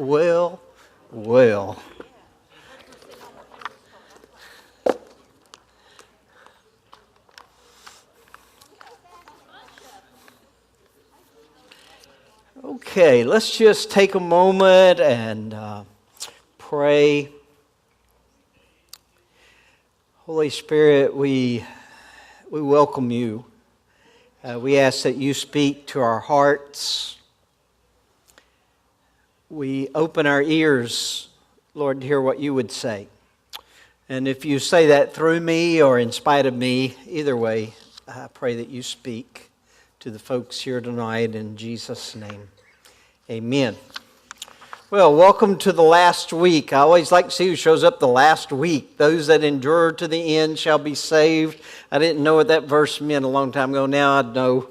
Well, well. Okay, let's just take a moment and pray. Holy Spirit, we welcome you. We ask that you speak to our hearts. We open our ears, Lord, to hear what you would say. And if you say that through me or in spite of me, either way, I pray that you speak to the folks here tonight in Jesus' name. Amen. Well, welcome to the last week. I always like to see who shows up the last week. Those that endure to the end shall be saved. I didn't know what that verse meant a long time ago. Now I know.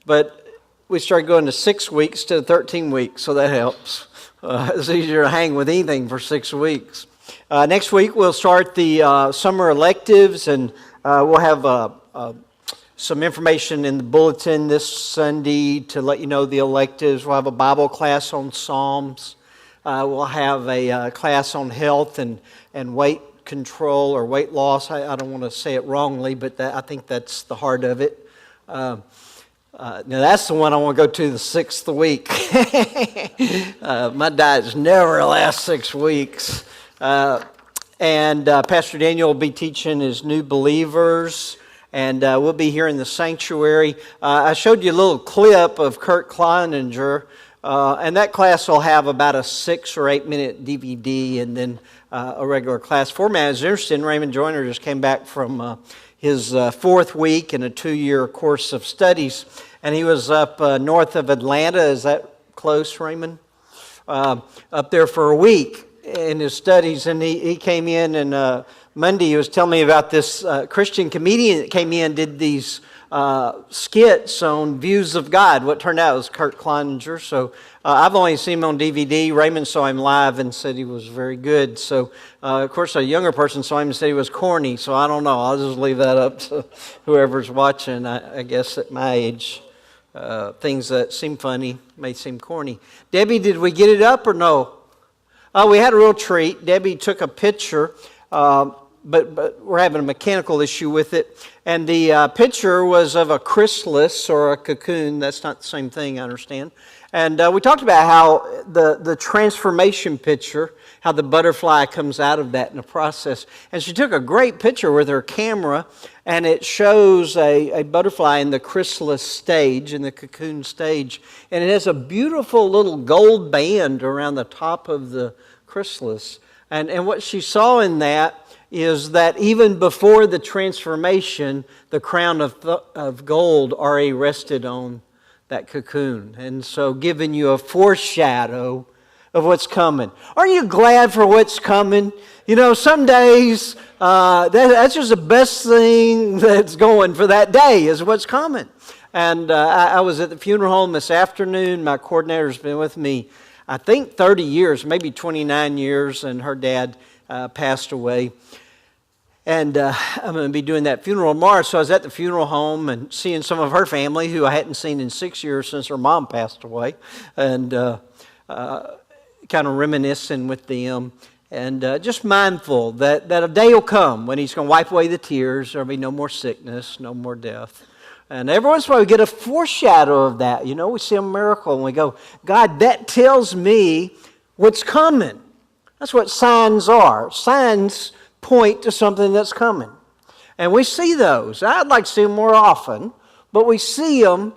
But we started going to 6 weeks instead of 13 weeks, so that helps. It's easier to hang with anything for 6 weeks. Next week we'll start the summer electives, and we'll have some information in the bulletin this Sunday to let you know the electives. We'll have a Bible class on Psalms. We'll have a class on health and weight control or weight loss. I don't want to say it wrongly, but I think that's the heart of it. Now that's the one I want to go to the 6th week. My diet's never lasts 6 weeks. And Pastor Daniel will be teaching his new believers. And we'll be here in the sanctuary. I showed you a little clip of Kurt Kleininger, and that class will have about a 6 or 8 minute DVD and then a regular class format. It's interesting, Raymond Joyner just came back from his 4th week in a 2-year course of studies, and he was up north of Atlanta. Is that close, Raymond? Up there for a week in his studies, and he came in and Monday he was telling me about this Christian comedian that came in and did these skits on views of God. What turned out was Kurt Kleininger. So I've only seen him on DVD. Raymond saw him live and said he was very good. So of course a younger person saw him and said he was corny. So I don't know. I'll just leave that up to whoever's watching. I guess at my age, things that seem funny may seem corny. Debbie, did we get it up or no? We had a real treat. Debbie took a picture. But we're having a mechanical issue with it. And the picture was of a chrysalis or a cocoon. That's not the same thing, I understand. And we talked about how the transformation picture, how the butterfly comes out of that in the process. And she took a great picture with her camera, and it shows a butterfly in the chrysalis stage, in the cocoon stage. And it has a beautiful little gold band around the top of the chrysalis. And what she saw in that is that even before the transformation, the crown of gold already rested on that cocoon. And so giving you a foreshadow of what's coming. Aren't you glad for what's coming? You know, some days, that's just the best thing that's going for that day is what's coming. And I was at the funeral home this afternoon. My coordinator's been with me, I think 30 years, maybe 29 years, and her dad passed away. And I'm going to be doing that funeral tomorrow. So I was at the funeral home and seeing some of her family who I hadn't seen in 6 years since her mom passed away. And kind of reminiscing with them. And just mindful that a day will come when he's going to wipe away the tears. There'll be no more sickness, no more death. And every once in a while we get a foreshadow of that. You know, we see a miracle and we go, God, that tells me what's coming. That's what signs are. Signs point to something that's coming. And we see those. I'd like to see them more often, but we see them,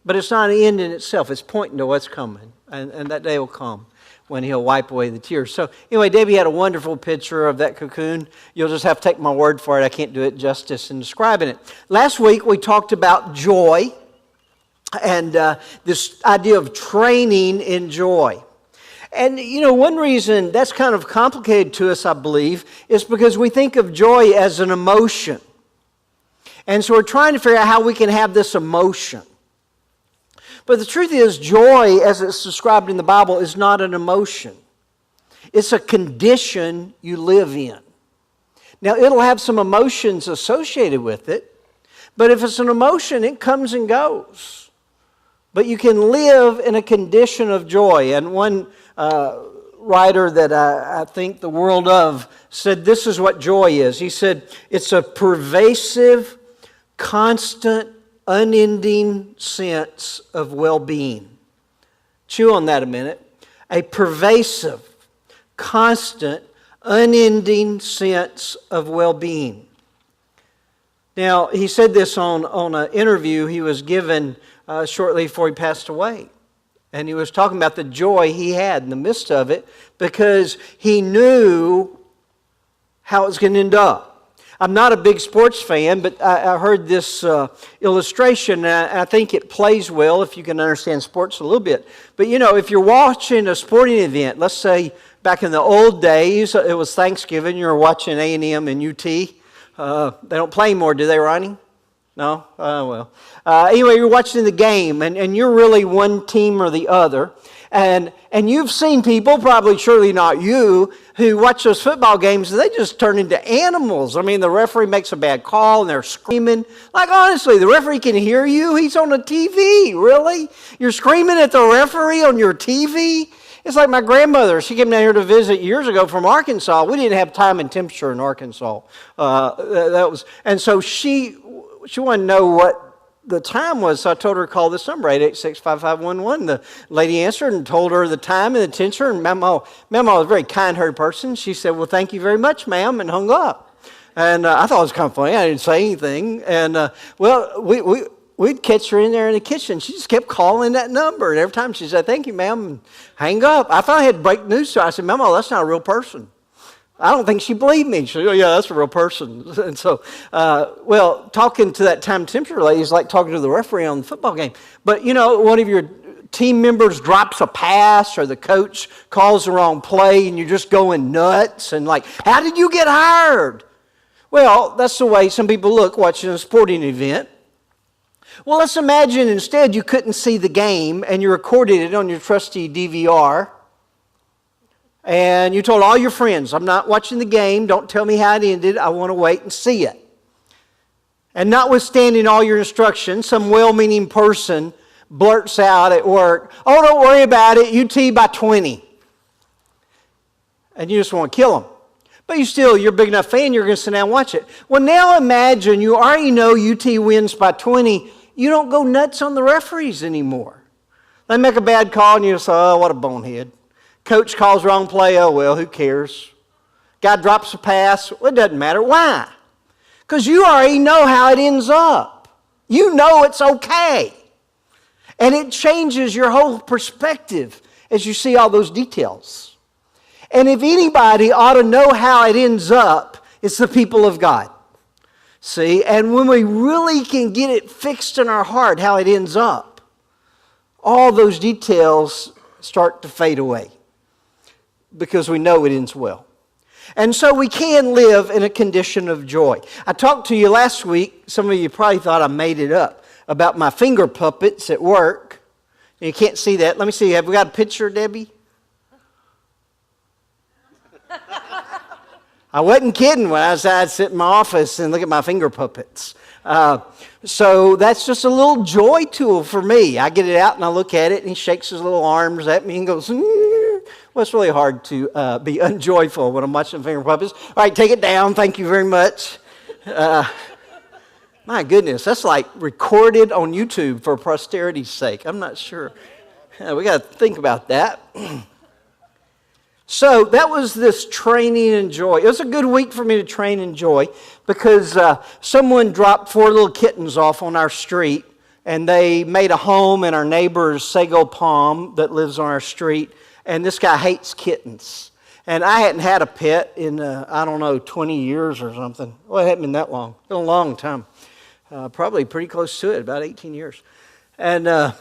but it's not an end in itself. It's pointing to what's coming. And that day will come when he'll wipe away the tears. So anyway, Debbie had a wonderful picture of that cocoon. You'll just have to take my word for it. I can't do it justice in describing it. Last week we talked about joy and this idea of training in joy. And, you know, one reason that's kind of complicated to us, I believe, is because we think of joy as an emotion. And so we're trying to figure out how we can have this emotion. But the truth is, joy, as it's described in the Bible, is not an emotion. It's a condition you live in. Now, it'll have some emotions associated with it, but if it's an emotion, it comes and goes. but you can live in a condition of joy. And one writer that I think the world of said this is what joy is. He said, it's a pervasive, constant, unending sense of well-being. Chew on that a minute. A pervasive, constant, unending sense of well-being. Now, he said this on an interview he was given shortly before he passed away. And he was talking about the joy he had in the midst of it because he knew how it was going to end up. I'm not a big sports fan, but I heard this illustration, and I think it plays well if you can understand sports a little bit. But you know, if you're watching a sporting event, let's say back in the old days, it was Thanksgiving, you were watching A&M and UT. They don't play anymore, do they, Ronnie? No? Well. Anyway, you're watching the game, and you're really one team or the other. And you've seen people, probably surely not you, who watch those football games and they just turn into animals. I mean, the referee makes a bad call and they're screaming. Like, honestly, the referee can hear you. He's on the TV. Really? You're screaming at the referee on your TV? It's like my grandmother. She came down here to visit years ago from Arkansas. We didn't have time and temperature in Arkansas. And so she wanted to know what the time was, so I told her to call this number, 886-5511. The lady answered and told her the time and the temperature, and Mama was a very kind-hearted person. She said, well, thank you very much, ma'am, and hung up. And I thought it was kind of funny. I didn't say anything. And, we'd catch her in there in the kitchen. She just kept calling that number, and every time she said, thank you, ma'am, and hang up. I thought I had to break news to her. I said, Mama, that's not a real person. I don't think she believed me. She said, oh, yeah, that's a real person. And so, talking to that time temperature lady is like talking to the referee on the football game. But, you know, one of your team members drops a pass or the coach calls the wrong play and you're just going nuts and like, how did you get hired? Well, that's the way some people look watching a sporting event. Well, let's imagine instead you couldn't see the game and you recorded it on your trusty DVR. And you told all your friends, I'm not watching the game. Don't tell me how it ended. I want to wait and see it. And notwithstanding all your instructions, some well-meaning person blurts out at work, oh, don't worry about it. UT by 20. And you just want to kill them. But you're a big enough fan, you're going to sit down and watch it. Well, now imagine you already know UT wins by 20. You don't go nuts on the referees anymore. They make a bad call and you say, oh, what a bonehead. Coach calls wrong play, oh well, who cares? Guy drops a pass, well, it doesn't matter. Why? Because you already know how it ends up. You know it's okay. And it changes your whole perspective as you see all those details. And if anybody ought to know how it ends up, it's the people of God. See, and when we really can get it fixed in our heart how it ends up, all those details start to fade away. Because we know it ends well. And so we can live in a condition of joy. I talked to you last week, some of you probably thought I made it up, about my finger puppets at work. You can't see that. Let me see, have we got a picture, Debbie? I wasn't kidding when I said I'd sit in my office and look at my finger puppets. So that's just a little joy tool for me. I get it out and I look at it and he shakes his little arms at me and goes, well, it's really hard to be unjoyful when I'm watching finger puppets. All right, take it down. Thank you very much. My goodness, that's like recorded on YouTube for posterity's sake. I'm not sure. We got to think about that. So that was this training in joy. It was a good week for me to train in joy because someone dropped 4 little kittens off on our street and they made a home in our neighbor's sago palm that lives on our street. And this guy hates kittens. And I hadn't had a pet in, 20 years or something. Well, it hadn't been that long. It's been a long time. Probably pretty close to it, about 18 years. And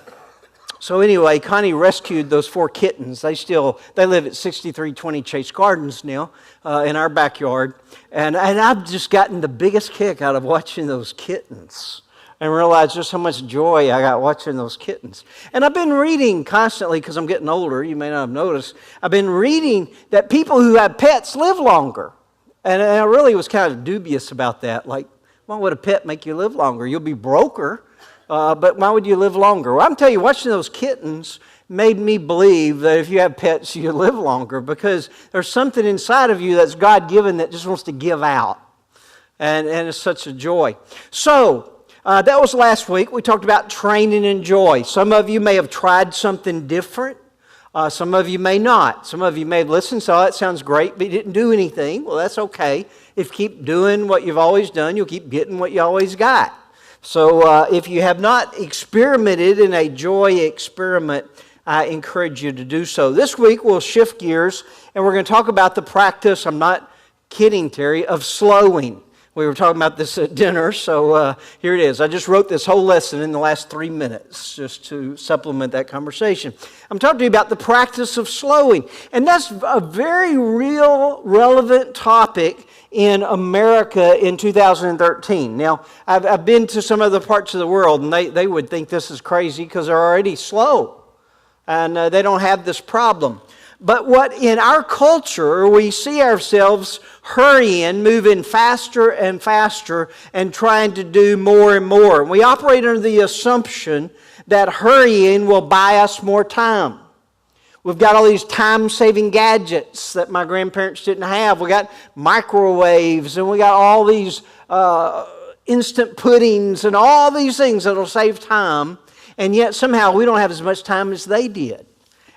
so anyway, Connie rescued those 4 kittens. They live at 6320 Chase Gardens now in our backyard. And I've just gotten the biggest kick out of watching those kittens. And realized just how much joy I got watching those kittens. And I've been reading constantly, because I'm getting older, you may not have noticed, I've been reading that people who have pets live longer. And I really was kind of dubious about that. Like, why would a pet make you live longer? You'll be broker. but why would you live longer? Well, I'm telling you, watching those kittens made me believe that if you have pets, you live longer, because there's something inside of you that's God-given that just wants to give out. And it's such a joy. So, that was last week. We talked about training in joy. Some of you may have tried something different. Some of you may not. Some of you may have listened, so that sounds great, but you didn't do anything. Well, that's okay. If you keep doing what you've always done, you'll keep getting what you always got. So if you have not experimented in a joy experiment, I encourage you to do so. This week we'll shift gears and we're going to talk about the practice, I'm not kidding Terry, of slowing. We were talking about this at dinner, so here it is. I just wrote this whole lesson in the last 3 minutes just to supplement that conversation. I'm talking to you about the practice of slowing. And that's a very real, relevant topic in America in 2013. Now, I've been to some other parts of the world, and they would think this is crazy because they're already slow. And they don't have this problem. But what in our culture, we see ourselves hurrying, moving faster and faster, and trying to do more and more. We operate under the assumption that hurrying will buy us more time. We've got all these time-saving gadgets that my grandparents didn't have. We got microwaves, and we got all these instant puddings, and all these things that'll save time. And yet somehow we don't have as much time as they did.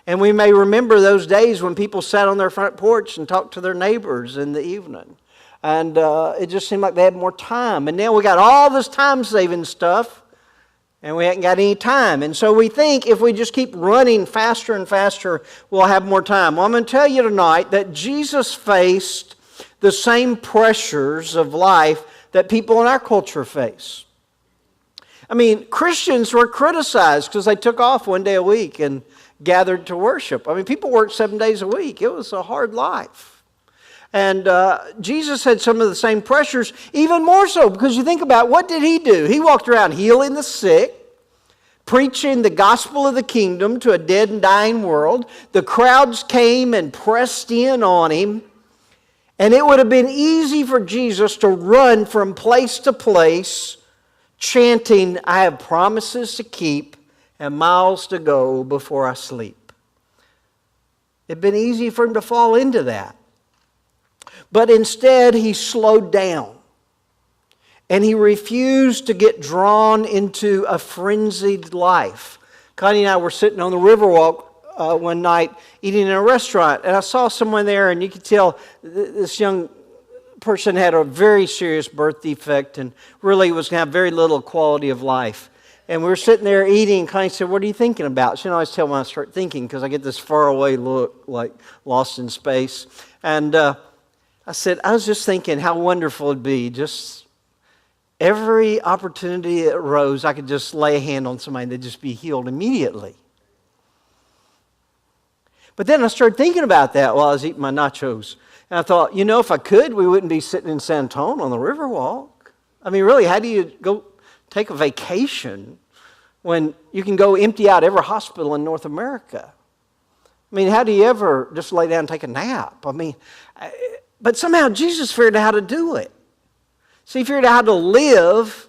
And we may remember those days when people sat on their front porch and talked to their neighbors in the evening. And it just seemed like they had more time. And now we got all this time-saving stuff, and we haven't got any time. And so we think if we just keep running faster and faster, we'll have more time. Well, I'm going to tell you tonight that Jesus faced the same pressures of life that people in our culture face. I mean, Christians were criticized because they took off one day a week and gathered to worship. I mean, people worked 7 days a week. It was a hard life. And Jesus had some of the same pressures, even more so, because you think about what did he do? He walked around healing the sick, preaching the gospel of the kingdom to a dead and dying world. The crowds came and pressed in on him. And it would have been easy for Jesus to run from place to place, chanting, I have promises to keep and miles to go before I sleep. It'd been easy for him to fall into that. But instead, he slowed down. And he refused to get drawn into a frenzied life. Connie and I were sitting on the Riverwalk one night eating in a restaurant. And I saw someone there, and you could tell this young person had a very serious birth defect and really was going to have very little quality of life. And we were sitting there eating, and Connie said, what are you thinking about? She can always tell when I start thinking because I get this faraway look, like lost in space. And I said, I was just thinking how wonderful it'd be. Just every opportunity that arose, I could just lay a hand on somebody and they'd just be healed immediately. But then I started thinking about that while I was eating my nachos. And I thought, if I could, we wouldn't be sitting in San Antonio on the Riverwalk. I mean, really, how do you go take a vacation when you can go empty out every hospital in North America? I mean, how do you ever just lay down and take a nap? I mean, but somehow Jesus figured out how to do it. See, he figured out how to live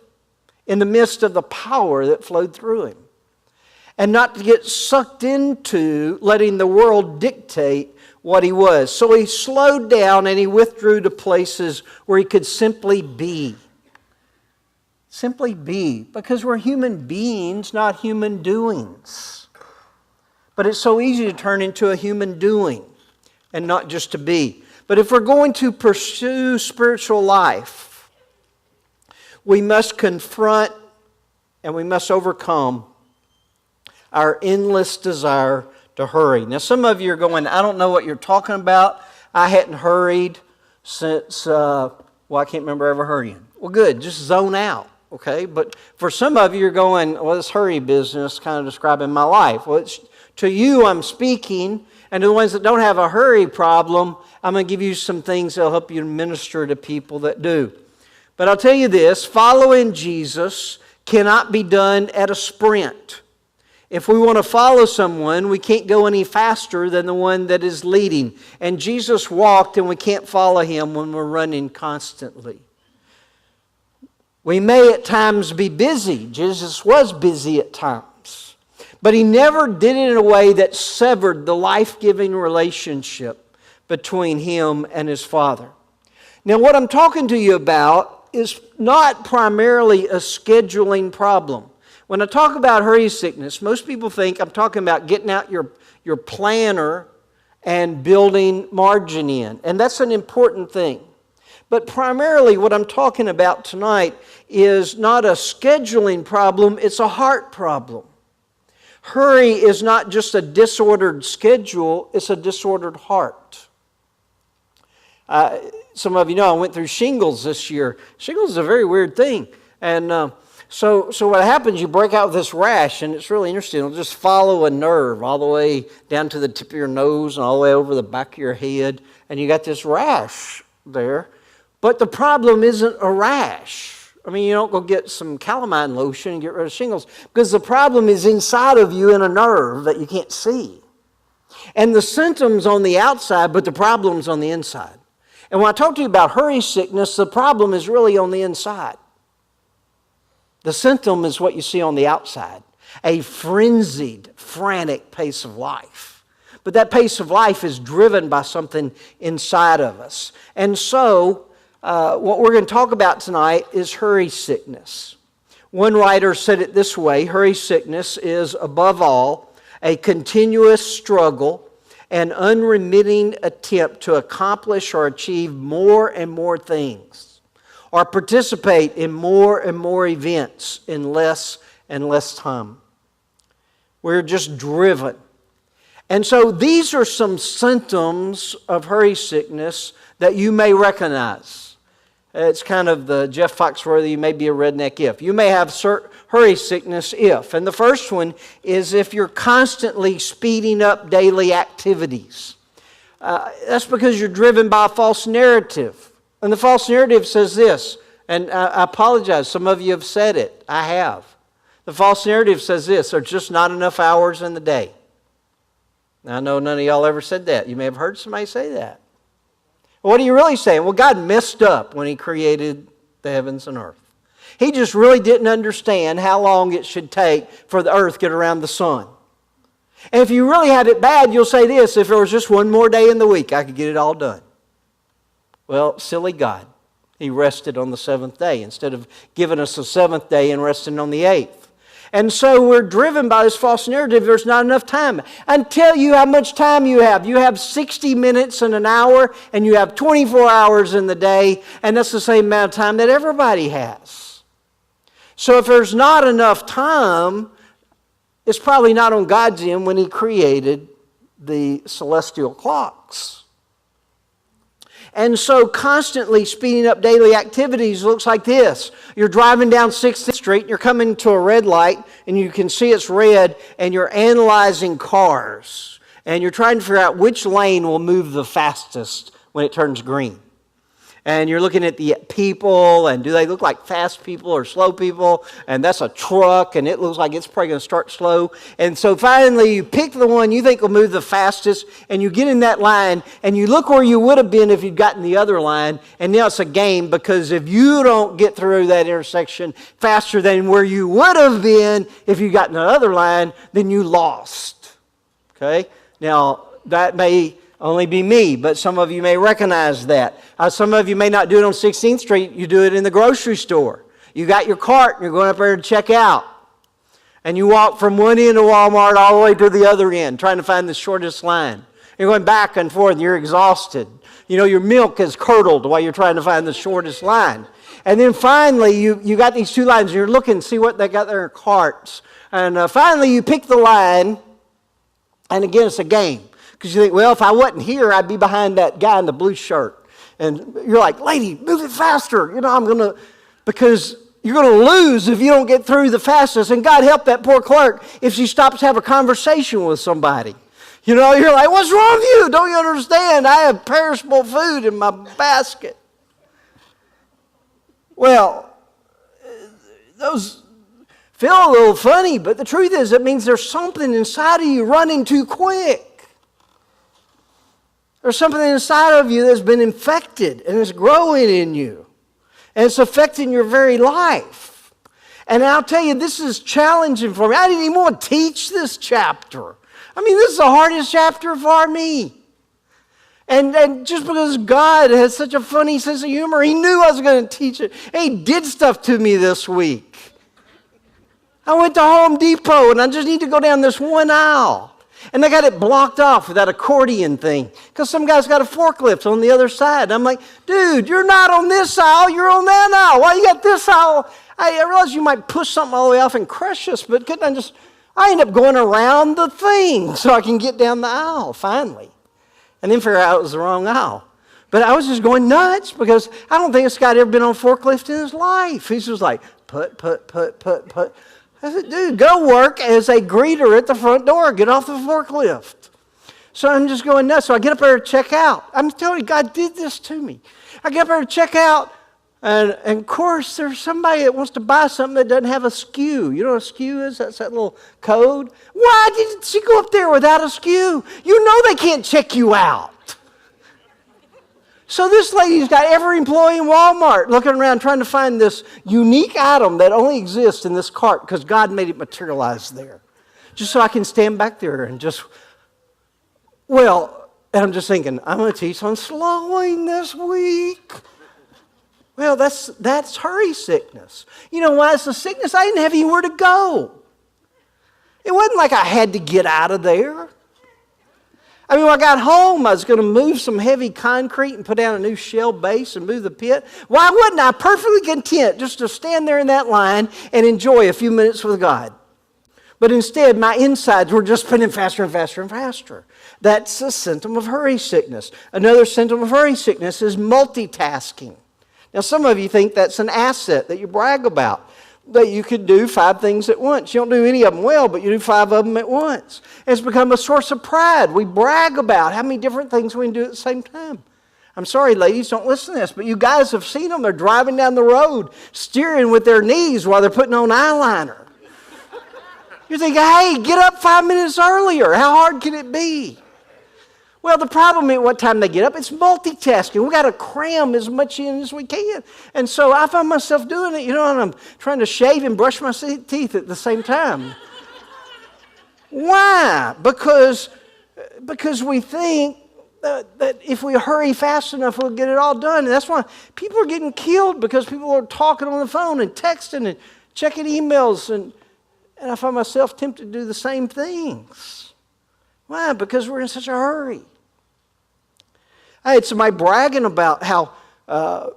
in the midst of the power that flowed through him. And not to get sucked into letting the world dictate what he was. So he slowed down and he withdrew to places where he could simply be. Simply be. Because we're human beings, not human doings. But it's so easy to turn into a human doing and not just to be. But if we're going to pursue spiritual life, we must confront and we must overcome our endless desire to hurry. Now, some of you are going, I don't know what you're talking about. I hadn't hurried since, I can't remember ever hurrying. Well, good, just zone out, okay? But for some of you, you're going, well, this hurry business kind of describing my life. Well, to you, I'm speaking, and to the ones that don't have a hurry problem, I'm going to give you some things that will help you minister to people that do. But I'll tell you this, following Jesus cannot be done at a sprint. If we want to follow someone, we can't go any faster than the one that is leading. And Jesus walked, and we can't follow him when we're running constantly. We may at times be busy. Jesus was busy at times. But he never did it in a way that severed the life-giving relationship between him and his Father. Now, what I'm talking to you about is not primarily a scheduling problem. When I talk about hurry sickness, most people think I'm talking about getting out your planner and building margin in. And that's an important thing. But primarily what I'm talking about tonight is not a scheduling problem, it's a heart problem. Hurry is not just a disordered schedule, it's a disordered heart. Some of you know I went through shingles this year. Shingles is a very weird thing. And so what happens, you break out with this rash, and it's really interesting. It'll just follow a nerve all the way down to the tip of your nose and all the way over the back of your head. And you got this rash there. But the problem isn't a rash. I mean, you don't go get some calamine lotion and get rid of shingles, because the problem is inside of you in a nerve that you can't see. And the symptom's on the outside, but the problem's on the inside. And when I talk to you about hurry sickness, the problem is really on the inside. The symptom is what you see on the outside, a frenzied, frantic pace of life. But that pace of life is driven by something inside of us. And so, what we're going to talk about tonight is hurry sickness. One writer said it this way: hurry sickness is, above all, a continuous struggle, an unremitting attempt to accomplish or achieve more and more things, or participate in more and more events in less and less time. We're just driven. And so these are some symptoms of hurry sickness that you may recognize. It's kind of the Jeff Foxworthy, you may be a redneck if. You may have hurry sickness if. And the first one is if you're constantly speeding up daily activities. That's because you're driven by a false narrative. And the false narrative says this, and I apologize, some of you have said it. I have. The false narrative says this: there's just not enough hours in the day. Now, I know none of y'all ever said that. You may have heard somebody say that. What are you really saying? Well, God messed up when He created the heavens and earth. He just really didn't understand how long it should take for the earth to get around the sun. And if you really had it bad, you'll say this: if there was just one more day in the week, I could get it all done. Well, silly God. He rested on the seventh day instead of giving us the seventh day and resting on the eighth. And so we're driven by this false narrative. There's not enough time. I tell you how much time you have. You have 60 minutes in an hour, and you have 24 hours in the day, and that's the same amount of time that everybody has. So if there's not enough time, it's probably not on God's end when He created the celestial clocks. And so constantly speeding up daily activities looks like this. You're driving down 6th Street, and you're coming to a red light, and you can see it's red, and you're analyzing cars. And you're trying to figure out which lane will move the fastest when it turns green. And you're looking at the people, and do they look like fast people or slow people? And that's a truck, and it looks like it's probably going to start slow. And so finally you pick the one you think will move the fastest, and you get in that line, and you look where you would have been if you'd gotten the other line. And now it's a game, because if you don't get through that intersection faster than where you would have been if you'd gotten the other line, then you lost. Okay? Now, that may only be me, but some of you may recognize that. Some of you may not do it on 16th Street. You do it in the grocery store. You got your cart and you're going up there to check out. And you walk from one end of Walmart all the way to the other end, trying to find the shortest line. You're going back and forth and you're exhausted. You know, your milk is curdled while you're trying to find the shortest line. And then finally, you got these two lines and you're looking to see what they got there in carts. And finally, you pick the line, and again, it's a game. Because you think, well, if I wasn't here, I'd be behind that guy in the blue shirt. And you're like, lady, move it faster. You know, because you're going to lose if you don't get through the fastest. And God help that poor clerk if she stops to have a conversation with somebody. You know, you're like, what's wrong with you? Don't you understand? I have perishable food in my basket. Well, those feel a little funny, but the truth is it means there's something inside of you running too quick. There's something inside of you that's been infected and is growing in you. And it's affecting your very life. And I'll tell you, this is challenging for me. I didn't even want to teach this chapter. I mean, this is the hardest chapter for me. And just because God has such a funny sense of humor, He knew I was going to teach it. And He did stuff to me this week. I went to Home Depot and I just need to go down this one aisle. And they got it blocked off with that accordion thing because some guy's got a forklift on the other side. And I'm like, dude, you're not on this aisle, you're on that aisle. Why you got this aisle? I realize you might push something all the way off and crush us, but couldn't I end up going around the thing so I can get down the aisle finally. And then figure out it was the wrong aisle. But I was just going nuts because I don't think this guy had ever been on a forklift in his life. He's just like, put. I said, dude, go work as a greeter at the front door. Get off the forklift. So I'm just going nuts. So I get up there to check out. I'm telling you, God did this to me. I get up there to check out, and of course, there's somebody that wants to buy something that doesn't have a SKU. You know what a SKU is? That's that little code. Why did she go up there without a SKU? You know they can't check you out. So this lady's got every employee in Walmart looking around trying to find this unique item that only exists in this cart because God made it materialize there. Just so I can stand back there and and I'm just thinking, I'm going to teach on slowing this week. Well, that's hurry sickness. You know why it's a sickness? I didn't have anywhere to go. It wasn't like I had to get out of there. I mean, when I got home, I was going to move some heavy concrete and put down a new shell base and move the pit. Why wasn't I perfectly content just to stand there in that line and enjoy a few minutes with God? But instead, my insides were just spinning faster and faster and faster. That's a symptom of hurry sickness. Another symptom of hurry sickness is multitasking. Now, some of you think that's an asset that you brag about, that you could do 5 things at once. You don't do any of them well, but you do 5 of them at once. It's become a source of pride. We brag about how many different things we can do at the same time. I'm sorry, ladies, don't listen to this, but you guys have seen them. They're driving down the road, steering with their knees while they're putting on eyeliner. You think, hey, get up 5 minutes earlier. How hard can it be? Well, the problem ain't what time they get up. It's multitasking. We got to cram as much in as we can. And so I find myself doing it, and I'm trying to shave and brush my teeth at the same time. Why? Because we think that if we hurry fast enough, we'll get it all done. And that's why people are getting killed because people are talking on the phone and texting and checking emails. And I find myself tempted to do the same things. Why? Because we're in such a hurry. I had somebody bragging about how, I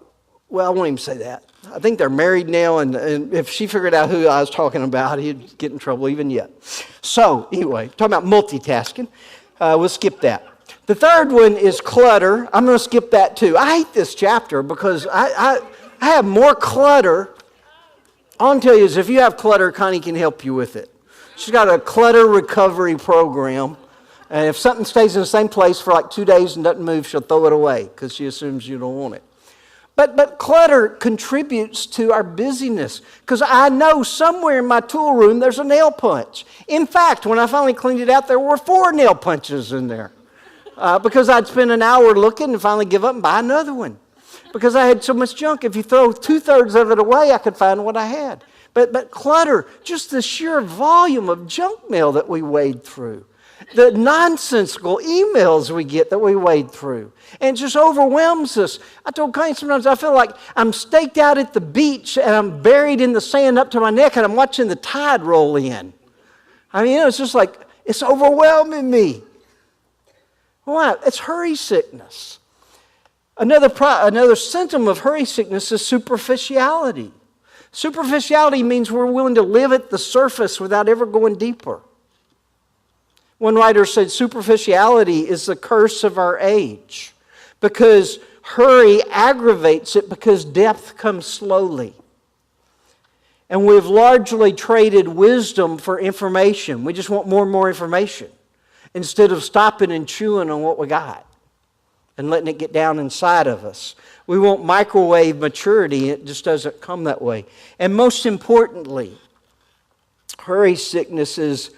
won't even say that. I think they're married now, and if she figured out who I was talking about, he'd get in trouble even yet. So, anyway, talking about multitasking, we'll skip that. The third one is clutter. I'm going to skip that too. I hate this chapter because I have more clutter. All I'm telling you is if you have clutter, Connie can help you with it. She's got a clutter recovery program. And if something stays in the same place for like 2 days and doesn't move, she'll throw it away because she assumes you don't want it. But clutter contributes to our busyness because I know somewhere in my tool room there's a nail punch. In fact, when I finally cleaned it out, there were 4 nail punches in there because I'd spend an hour looking and finally give up and buy another one because I had so much junk. If you throw 2/3 of it away, I could find what I had. But clutter, just the sheer volume of junk mail that we wade through. The nonsensical emails we get that we wade through. And it just overwhelms us. I told Connie sometimes I feel like I'm staked out at the beach and I'm buried in the sand up to my neck and I'm watching the tide roll in. I mean, it's just like, it's overwhelming me. Why? It's hurry sickness. Another symptom of hurry sickness is superficiality. Superficiality means we're willing to live at the surface without ever going deeper. One writer said superficiality is the curse of our age because hurry aggravates it because depth comes slowly. And we've largely traded wisdom for information. We just want more and more information instead of stopping and chewing on what we got and letting it get down inside of us. We want microwave maturity. It just doesn't come that way. And most importantly, hurry sickness is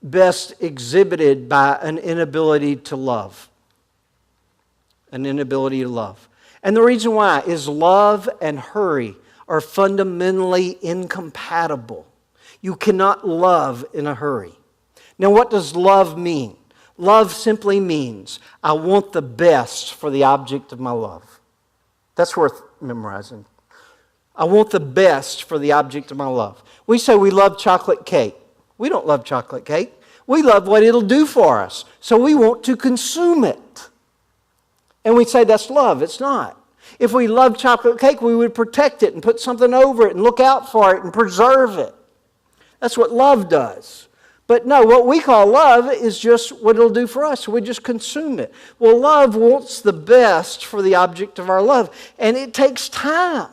best exhibited by an inability to love. An inability to love. And the reason why is love and hurry are fundamentally incompatible. You cannot love in a hurry. Now, what does love mean? Love simply means I want the best for the object of my love. That's worth memorizing. I want the best for the object of my love. We say we love chocolate cake. We don't love chocolate cake. We love what it'll do for us. So we want to consume it. And we say that's love. It's not. If we love chocolate cake, we would protect it and put something over it and look out for it and preserve it. That's what love does. But no, what we call love is just what it'll do for us. We just consume it. Well, love wants the best for the object of our love. And it takes time.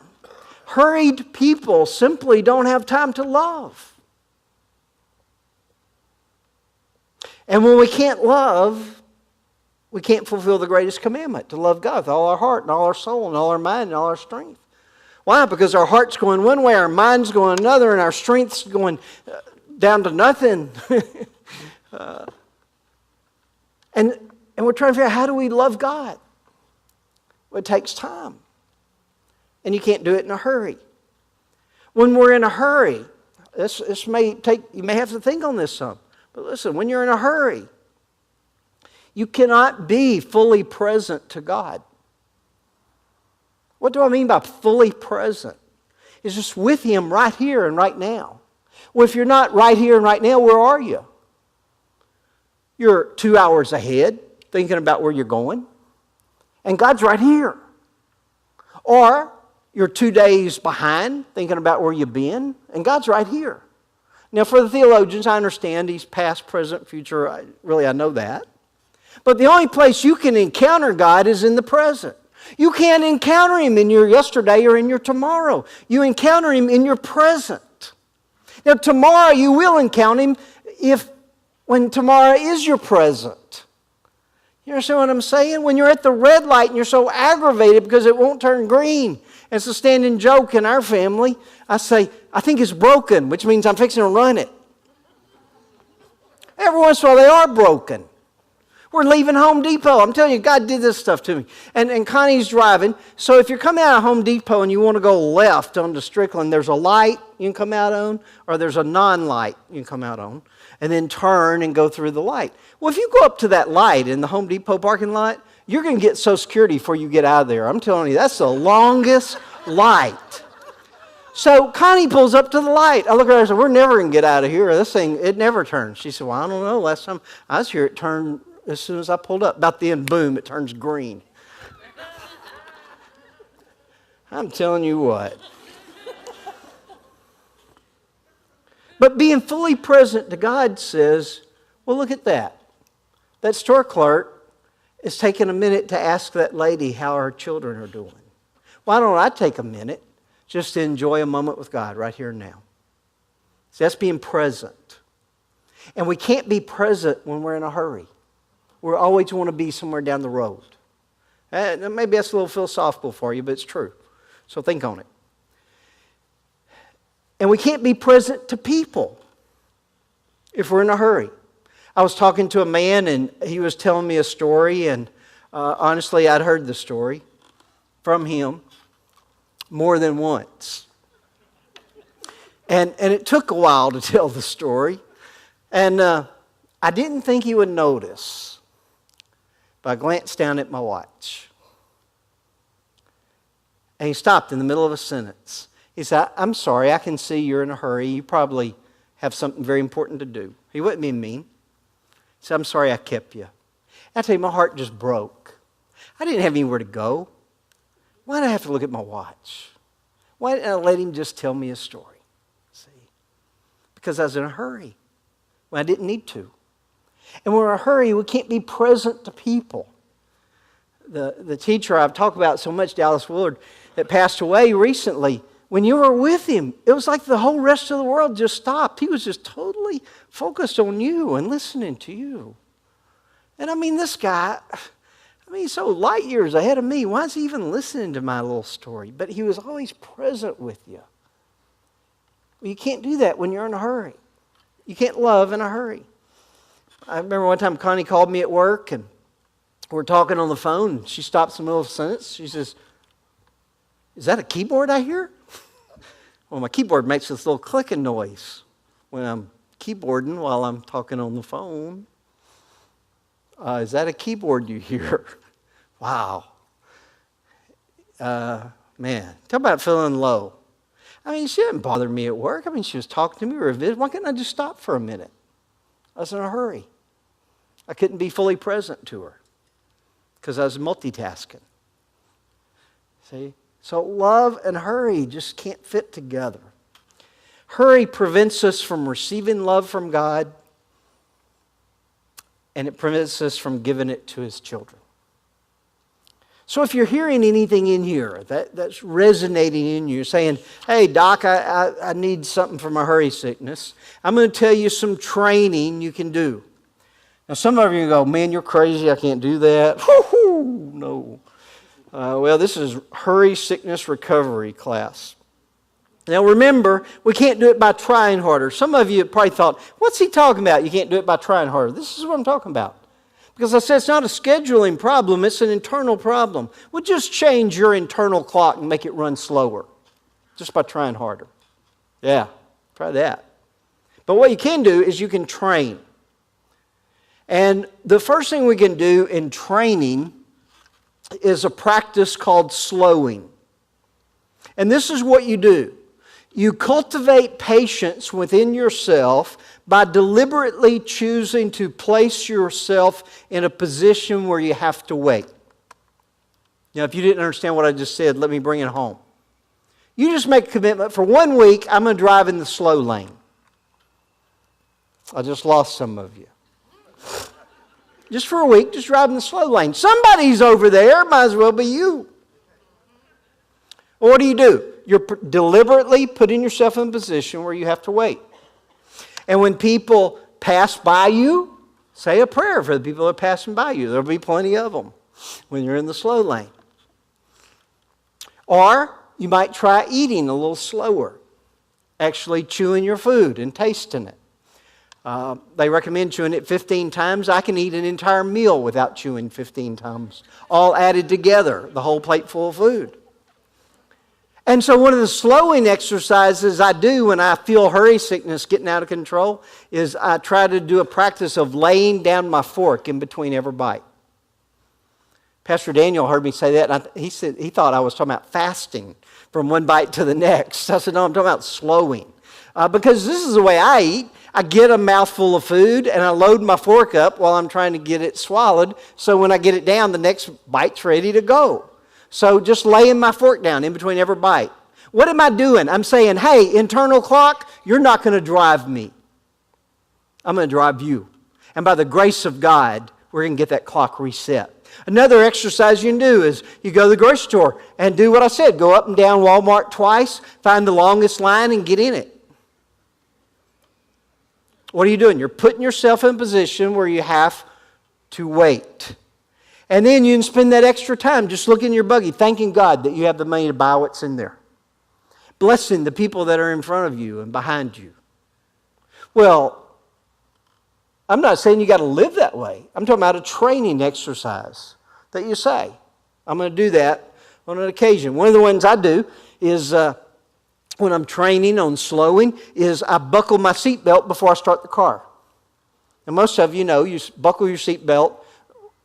Hurried people simply don't have time to love. And when we can't love, we can't fulfill the greatest commandment, to love God with all our heart and all our soul and all our mind and all our strength. Why? Because our heart's going one way, our mind's going another, and our strength's going down to nothing. And we're trying to figure out, how do we love God? Well, it takes time. And you can't do it in a hurry. When we're in a hurry, this may take, you may have to think on this some. But listen, when you're in a hurry, you cannot be fully present to God. What do I mean by fully present? It's just with Him right here and right now. Well, if you're not right here and right now, where are you? You're 2 hours ahead, thinking about where you're going, and God's right here. Or you're 2 days behind, thinking about where you've been, and God's right here. Now, for the theologians, I understand He's past, present, future. I know that. But the only place you can encounter God is in the present. You can't encounter Him in your yesterday or in your tomorrow. You encounter Him in your present. Now, tomorrow you will encounter Him when tomorrow is your present. You understand what I'm saying? When you're at the red light and you're so aggravated because it won't turn green. It's a standing joke in our family. I say, I think it's broken, which means I'm fixing to run it. Every once in a while they are broken. We're leaving Home Depot. I'm telling you, God did this stuff to me. And Connie's driving. So if you're coming out of Home Depot and you want to go left onto Strickland, there's a light you can come out on, or there's a non-light you can come out on, and then turn and go through the light. Well, if you go up to that light in the Home Depot parking lot, you're going to get Social Security before you get out of there. I'm telling you, that's the longest light. So Connie pulls up to the light. I look at her and say, we're never going to get out of here. This thing, it never turns. She said, well, I don't know. Last time I was here, it turned as soon as I pulled up. About then, boom, it turns green. I'm telling you what. But being fully present to God says, well, look at that. That store clerk is taking a minute to ask that lady how her children are doing. Why don't I take a minute just to enjoy a moment with God right here and now? See, that's being present. And we can't be present when we're in a hurry. We always want to be somewhere down the road. Maybe that's a little philosophical for you, but it's true. So think on it. And we can't be present to people if we're in a hurry. I was talking to a man, and he was telling me a story, and honestly, I'd heard the story from him more than once. And it took a while to tell the story. And I didn't think he would notice. But I glanced down at my watch. And he stopped in the middle of a sentence. He said, I'm sorry, I can see you're in a hurry. You probably have something very important to do. He wasn't being mean. He said, I'm sorry I kept you. I tell you, my heart just broke. I didn't have anywhere to go. Why did I have to look at my watch? Why didn't I let him just tell me a story? See? Because I was in a hurry when I didn't need to. And when we're in a hurry, we can't be present to people. The teacher I've talked about so much, Dallas Willard, that passed away recently, when you were with him, it was like the whole rest of the world just stopped. He was just totally focused on you and listening to you. And I mean, this guy, he's so light years ahead of me. Why is he even listening to my little story? But he was always present with you. Well, you can't do that when you're in a hurry. You can't love in a hurry. I remember one time Connie called me at work, and we're talking on the phone. She stops in the middle of a sentence. She says, Is that a keyboard I hear? Well, my keyboard makes this little clicking noise when I'm keyboarding while I'm talking on the phone. Is that a keyboard you hear? Wow. Man, talk about feeling low. I mean, she didn't bother me at work. I mean, she was talking to me. We were visiting. Why couldn't I just stop for a minute? I was in a hurry. I couldn't be fully present to her because I was multitasking. See? So love and hurry just can't fit together. Hurry prevents us from receiving love from God, and it prevents us from giving it to His children. So if you're hearing anything in here that's resonating in you, saying, hey, Doc, I need something for my hurry sickness, I'm going to tell you some training you can do. Now, some of you go, man, you're crazy, I can't do that. Woo-hoo, no. Well, this is hurry sickness recovery class. Now, remember, we can't do it by trying harder. Some of you probably thought, what's he talking about? You can't do it by trying harder. This is what I'm talking about. Because I said it's not a scheduling problem, it's an internal problem. We'll just change your internal clock and make it run slower just by trying harder. Yeah, try that. But what you can do is you can train. And the first thing we can do in training is a practice called slowing. And this is what you do. You cultivate patience within yourself by deliberately choosing to place yourself in a position where you have to wait. Now, if you didn't understand what I just said, let me bring it home. You just make a commitment for 1 week, I'm going to drive in the slow lane. I just lost some of you. Just for a week, just drive in the slow lane. Somebody's over there, might as well be you. Well, what do? You're deliberately putting yourself in a position where you have to wait. And when people pass by you, say a prayer for the people that are passing by you. There'll be plenty of them when you're in the slow lane. Or you might try eating a little slower, actually chewing your food and tasting it. They recommend chewing it 15 times. I can eat an entire meal without chewing 15 times, all added together, the whole plate full of food. And so one of the slowing exercises I do when I feel hurry sickness getting out of control is I try to do a practice of laying down my fork in between every bite. Pastor Daniel heard me say that, and he thought I was talking about fasting from one bite to the next. I said, no, I'm talking about slowing. Because this is the way I eat. I get a mouthful of food and I load my fork up while I'm trying to get it swallowed. So when I get it down, the next bite's ready to go. So just laying my fork down in between every bite. What am I doing? I'm saying, hey, internal clock, you're not going to drive me. I'm going to drive you. And by the grace of God, we're going to get that clock reset. Another exercise you can do is you go to the grocery store and do what I said. Go up and down Walmart twice, find the longest line and get in it. What are you doing? You're putting yourself in a position where you have to wait. And then you can spend that extra time just looking in your buggy, thanking God that you have the money to buy what's in there. Blessing the people that are in front of you and behind you. Well, I'm not saying you got to live that way. I'm talking about a training exercise that you say, I'm going to do that on an occasion. One of the ones I do is when I'm training on slowing is I buckle my seatbelt before I start the car. And most of you know you buckle your seatbelt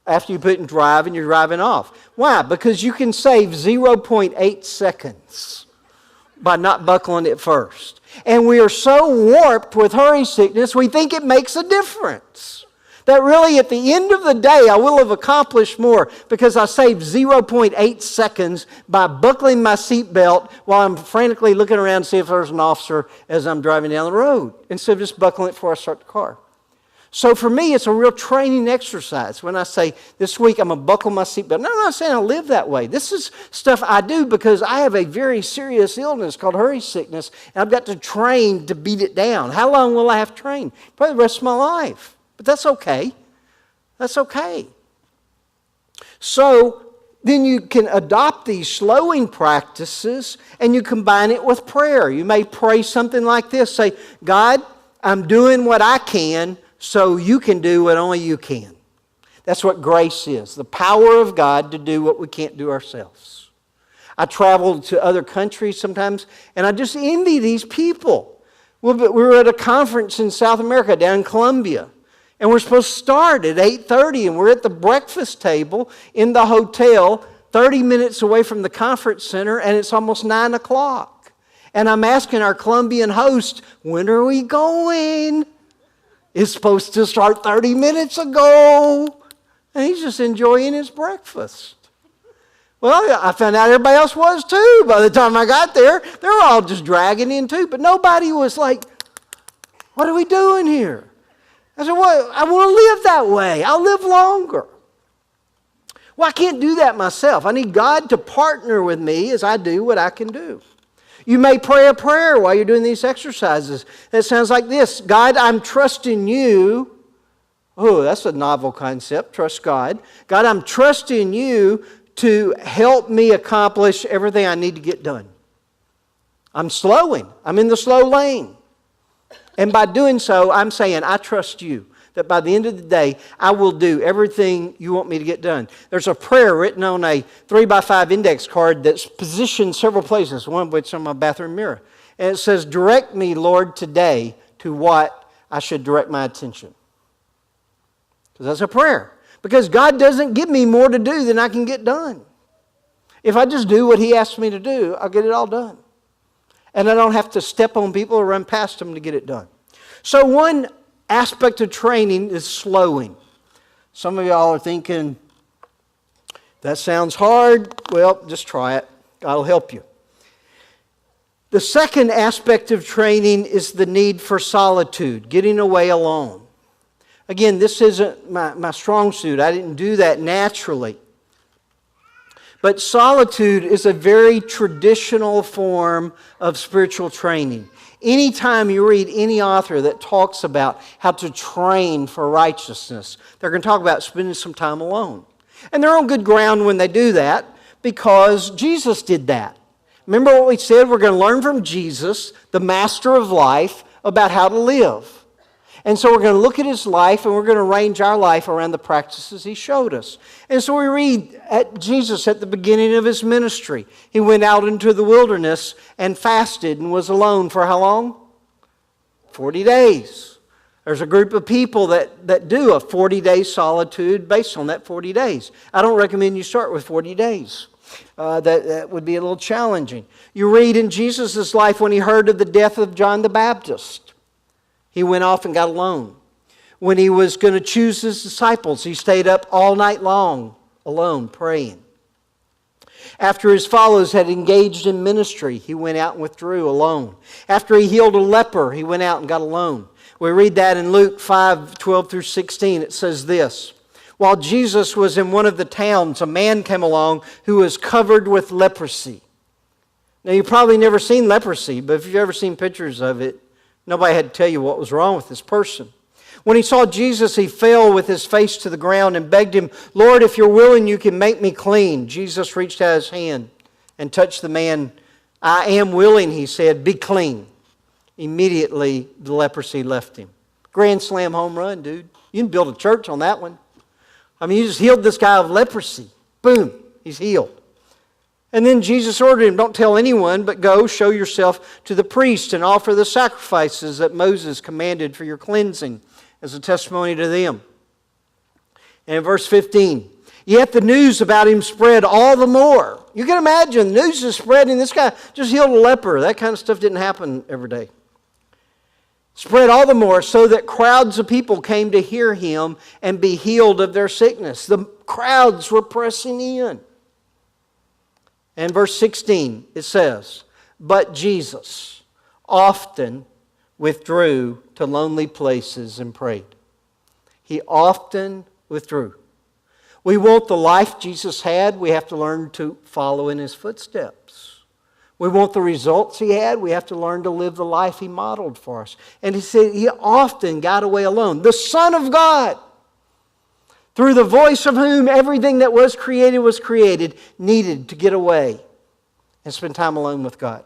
after you put it in drive and you're driving off. Why? Because you can save 0.8 seconds by not buckling it first. And we are so warped with hurry sickness, we think it makes a difference. That really at the end of the day, I will have accomplished more because I saved 0.8 seconds by buckling my seatbelt while I'm frantically looking around to see if there's an officer as I'm driving down the road, instead of just buckling it before I start the car. So for me, it's a real training exercise when I say, this week I'm going to buckle my seatbelt. No, I'm not saying I live that way. This is stuff I do because I have a very serious illness called hurry sickness, and I've got to train to beat it down. How long will I have to train? Probably the rest of my life. But that's okay. That's okay. So then you can adopt these slowing practices and you combine it with prayer. You may pray something like this. Say, God, I'm doing what I can so you can do what only you can. That's what grace is, the power of God to do what we can't do ourselves. I traveled to other countries sometimes, and I just envy these people. We were at a conference in South America, down in Colombia, and we're supposed to start at 8:30, and we're at the breakfast table in the hotel, 30 minutes away from the conference center, and it's almost 9 o'clock. And I'm asking our Colombian host, when are we going? It's supposed to start 30 minutes ago. And he's just enjoying his breakfast. Well, I found out everybody else was too. By the time I got there, they were all just dragging in too. But nobody was like, what are we doing here? I said, well, I want to live that way. I'll live longer. Well, I can't do that myself. I need God to partner with me as I do what I can do. You may pray a prayer while you're doing these exercises. That sounds like this. God, I'm trusting you. Oh, that's a novel concept. Trust God. God, I'm trusting you to help me accomplish everything I need to get done. I'm slowing. I'm in the slow lane. And by doing so, I'm saying, I trust you. That by the end of the day, I will do everything you want me to get done. There's a prayer written on a 3x5 index card that's positioned several places, one of which is on my bathroom mirror. And it says, direct me, Lord, today to what I should direct my attention. Because that's a prayer. Because God doesn't give me more to do than I can get done. If I just do what He asks me to do, I'll get it all done. And I don't have to step on people or run past them to get it done. So one aspect of training is slowing. Some of y'all are thinking, that sounds hard. Well, just try it. God will help you. The second aspect of training is the need for solitude, getting away alone. Again, this isn't my strong suit. I didn't do that naturally. But solitude is a very traditional form of spiritual training. Anytime you read any author that talks about how to train for righteousness, they're going to talk about spending some time alone. And they're on good ground when they do that because Jesus did that. Remember what we said? We're going to learn from Jesus, the master of life, about how to live. And so we're going to look at His life and we're going to arrange our life around the practices He showed us. And so we read at Jesus at the beginning of His ministry. He went out into the wilderness and fasted and was alone for how long? 40 days. There's a group of people that do a 40-day solitude based on that 40 days. I don't recommend you start with 40 days. That would be a little challenging. You read in Jesus' life when He heard of the death of John the Baptist. He went off and got alone. When He was going to choose His disciples, He stayed up all night long, alone, praying. After His followers had engaged in ministry, He went out and withdrew alone. After He healed a leper, He went out and got alone. We read that in Luke 5:12 through 16. It says this, while Jesus was in one of the towns, a man came along who was covered with leprosy. Now, you've probably never seen leprosy, but if you've ever seen pictures of it, nobody had to tell you what was wrong with this person. When he saw Jesus, he fell with his face to the ground and begged Him, Lord, if you're willing, you can make me clean. Jesus reached out His hand and touched the man. I am willing, He said, be clean. Immediately, the leprosy left him. Grand slam home run, dude. You can build a church on that one. I mean, you just healed this guy of leprosy. Boom, he's healed. And then Jesus ordered him, don't tell anyone, but go show yourself to the priest and offer the sacrifices that Moses commanded for your cleansing as a testimony to them. And in verse 15, yet the news about him spread all the more. You can imagine, the news is spreading. This guy just healed a leper. That kind of stuff didn't happen every day. Spread all the more so that crowds of people came to hear him and be healed of their sickness. The crowds were pressing in. And verse 16, it says, but Jesus often withdrew to lonely places and prayed. He often withdrew. We want the life Jesus had, we have to learn to follow in His footsteps. We want the results He had, we have to learn to live the life He modeled for us. And He said He often got away alone. The Son of God, through the voice of whom everything that was created, needed to get away and spend time alone with God.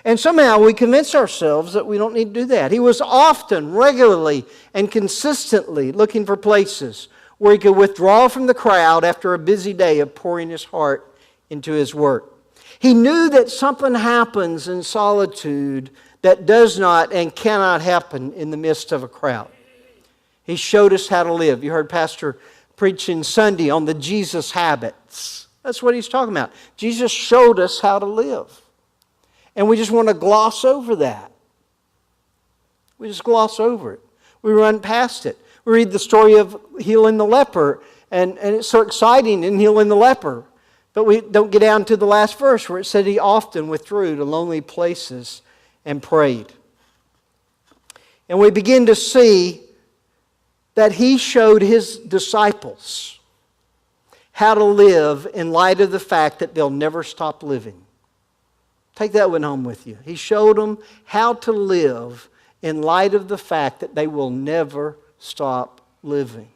And somehow we convince ourselves that we don't need to do that. He was often, regularly, and consistently looking for places where He could withdraw from the crowd after a busy day of pouring His heart into His work. He knew that something happens in solitude that does not and cannot happen in the midst of a crowd. He showed us how to live. You heard Pastor preaching Sunday on the Jesus habits. That's what he's talking about. Jesus showed us how to live. And we just want to gloss over that. We just gloss over it. We run past it. We read the story of healing the leper, and it's so exciting in healing the leper. But we don't get down to the last verse where it said he often withdrew to lonely places and prayed. And we begin to see that he showed his disciples how to live in light of the fact that they'll never stop living. Take that one home with you. He showed them how to live in light of the fact that they will never stop living.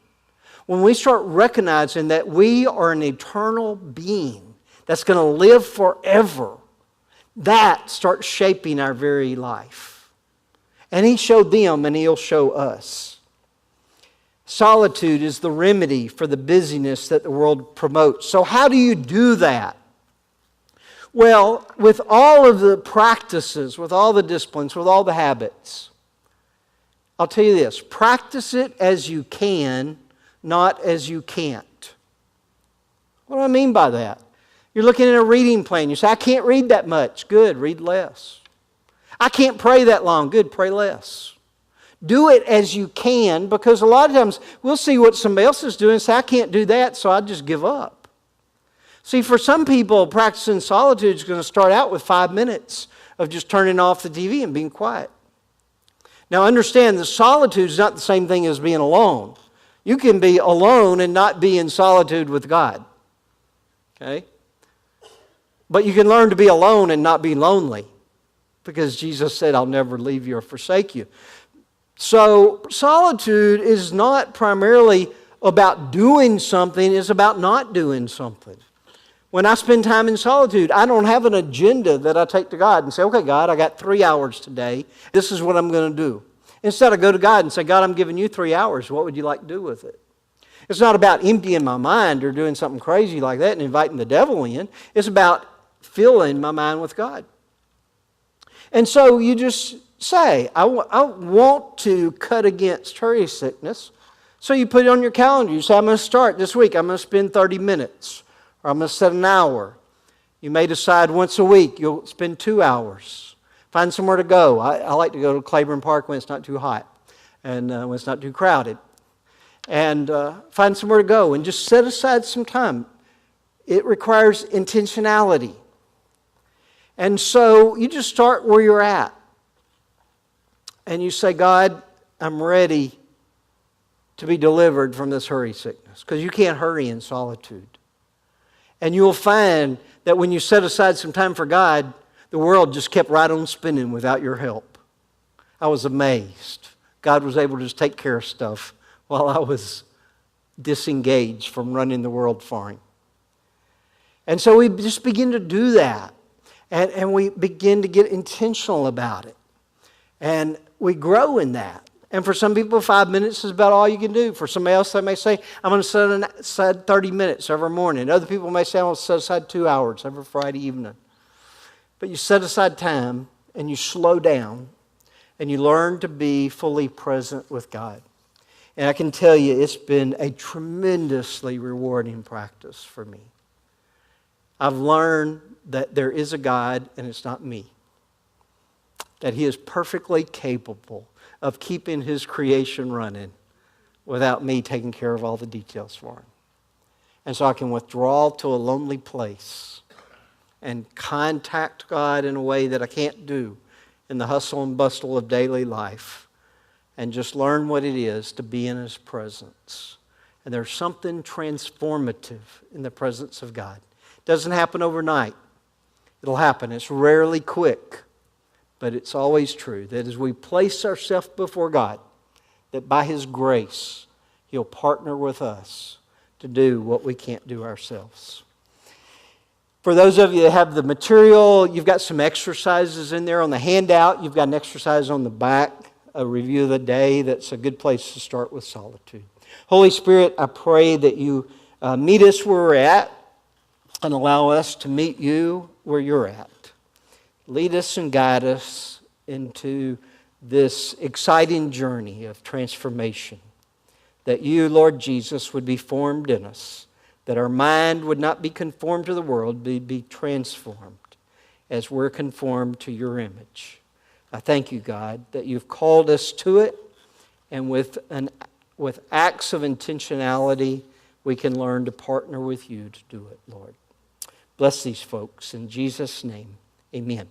When we start recognizing that we are an eternal being that's going to live forever, that starts shaping our very life. And he showed them, and he'll show us. Solitude is the remedy for the busyness that the world promotes. So how do you do that? Well, with all of the practices, with all the disciplines, with all the habits, I'll tell you this, practice it as you can, not as you can't. What do I mean by that? You're looking at a reading plan. You say, I can't read that much. Good, read less. I can't pray that long. Good, pray less. Do it as you can, because a lot of times we'll see what somebody else is doing and say, I can't do that, so I just give up. See, for some people, practicing solitude is going to start out with 5 minutes of just turning off the TV and being quiet. Now understand that solitude is not the same thing as being alone. You can be alone and not be in solitude with God. Okay? But you can learn to be alone and not be lonely, because Jesus said, I'll never leave you or forsake you. So solitude is not primarily about doing something, it's about not doing something. When I spend time in solitude, I don't have an agenda that I take to God and say, okay, God, I got 3 hours today. This is what I'm going to do. Instead, I go to God and say, God, I'm giving you 3 hours. What would you like to do with it? It's not about emptying my mind or doing something crazy like that and inviting the devil in. It's about filling my mind with God. And so you just say, I want to cut against hurry sickness. So you put it on your calendar. You say, I'm going to start this week. I'm going to spend 30 minutes. Or I'm going to set an hour. You may decide once a week you'll spend 2 hours. Find somewhere to go. I like to go to Claiborne Park when it's not too hot and when it's not too crowded. And find somewhere to go and just set aside some time. It requires intentionality. And so you just start where you're at. And you say, God, I'm ready to be delivered from this hurry sickness. Because you can't hurry in solitude. And you'll find that when you set aside some time for God, the world just kept right on spinning without your help. I was amazed. God was able to just take care of stuff while I was disengaged from running the world for Him. And so we just begin to do that. And we begin to get intentional about it. And we grow in that. And for some people, 5 minutes is about all you can do. For somebody else, they may say, I'm going to set aside 30 minutes every morning. Other people may say, I'm going to set aside 2 hours every Friday evening. But you set aside time, and you slow down, and you learn to be fully present with God. And I can tell you, it's been a tremendously rewarding practice for me. I've learned that there is a God, and it's not me. That He is perfectly capable of keeping His creation running without me taking care of all the details for Him. And so I can withdraw to a lonely place and contact God in a way that I can't do in the hustle and bustle of daily life, and just learn what it is to be in His presence. And there's something transformative in the presence of God. It doesn't happen overnight. It'll happen. It's rarely quick. But it's always true that as we place ourselves before God, that by His grace, He'll partner with us to do what we can't do ourselves. For those of you that have the material, you've got some exercises in there on the handout. You've got an exercise on the back, a review of the day. That's a good place to start with solitude. Holy Spirit, I pray that You meet us where we're at. and allow us to meet you where you're at. Lead us and guide us into this exciting journey of transformation. That you, Lord Jesus, would be formed in us. That our mind would not be conformed to the world, but be transformed as we're conformed to your image. I thank you, God, that you've called us to it, and with acts of intentionality, we can learn to partner with you to do it, Lord. Bless these folks. In Jesus' name, amen.